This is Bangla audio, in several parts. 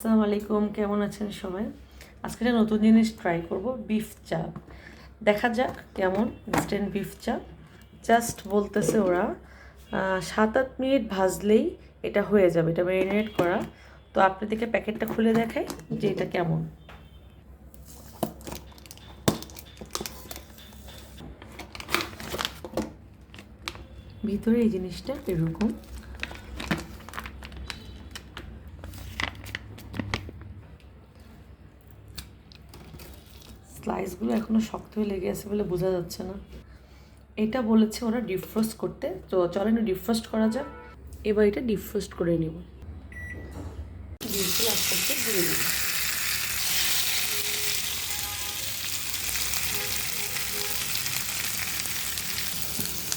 আসসালামু আলাইকুম, কেমন আছেন সবাই? আজকে একটা নতুন জিনিস ট্রাই করব, বিফ চাপ। দেখা যাক কেমন ইনস্ট্যান্ট বিফ চাপ। জাস্ট বলতেছে ওরা 7-8 মিনিট ভাজলেই এটা হয়ে যাবে, এটা ম্যারিনেট করা। তো আপনাদেরকে প্যাকেটটা খুলে দেখাই যে এটা কেমন। ভিতরে এই জিনিসটা এরকম। স্লাইসগুলো এখনও শক্ত হয়ে লেগে আছে বলে বোঝা যাচ্ছে না। এটা বলেছে ওরা ডিফ্রোস্ট করতে, তো চলেন ডিফ্রোস্ট করা যাক। এবার এটা ডিফ্রোস্ট করে নেব। ডিপগুলো আস্তে আস্তে দিয়ে দিই।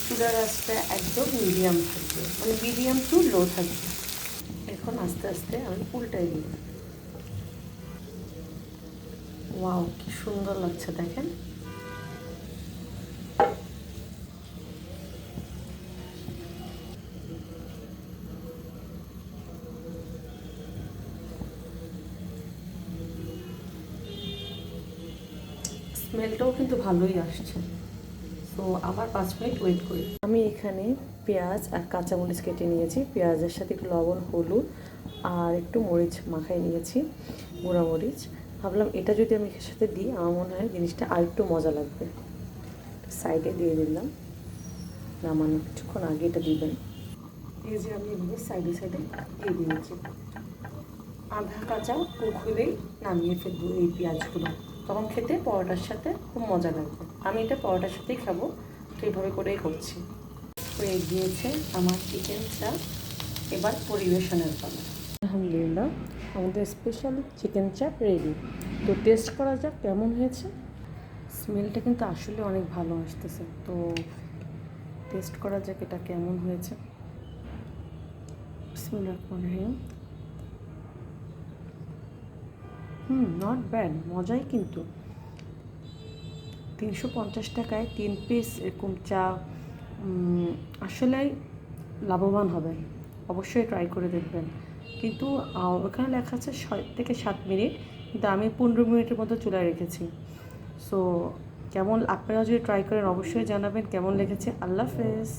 চুলার আঁচটা একদম মিডিয়াম থাকবে, মানে মিডিয়াম টু লো থাকবে। এখন আস্তে আস্তে আমি উল্টাই দিই। ওয়াও, কি সুন্দর লাগছে দেখেন। স্মেলটাও কিন্তু ভালোই আসছে। তো আবার 5 মিনিট ওয়েট করি। আমি এখানে পেঁয়াজ আর কাঁচামরিচ কেটে নিয়েছি। পেঁয়াজের সাথে একটু লবণ, হলুদ আর একটু মরিচ মাখাই নিয়েছি, গুঁড়া মরিচ। ভাবলাম এটা যদি আমি এর সাথে দিই, আমার মনে হয় জিনিসটা আর একটু মজা লাগবে। সাইডে দিয়ে দিলাম, নামানোর কিছুক্ষণ আগে এটা দিবেন। এই যে আমি এগুলো সাইডে সাইডে দিয়ে দিয়েছি। আধা কাঁচা খুলেই নামিয়ে ফেলবো এই পেঁয়াজগুলো, তখন খেতে পরোটার সাথে খুব মজা লাগবে। আমি এটা পরোটার সাথেই খাবো, তো এইভাবে করেই করছি। হয়ে গিয়েছে আমার চিকেন চাপ। এবার পরিবেশনের পালা। আলহামদুলিল্লাহ, আমাদের স্পেশাল চিকেন চাপ রেডি। তো টেস্ট করা যাক কেমন হয়েছে। স্মেলটা কিন্তু আসলে অনেক ভালো আসতেছে, তো টেস্ট করা যাক এটা কেমন হয়েছে। বিসমিল্লাহির রহমানির রহিম। নট ব্যাড, মজাই কিন্তু। 350 টাকায় 3 পিস এরকম চা আসলেই লাভবান হবেন। অবশ্যই ট্রাই করে দেখবেন। কিন্তু ওখানে লেখা আছে 6 থেকে 7 মিনিট, কিন্তু আমি 15 মিনিটের মতো চুলায় রেখেছি। সো কেমন, আপনারা যদি ট্রাই করেন অবশ্যই জানাবেন কেমন লেগেছে। আল্লাহ হাফেজ।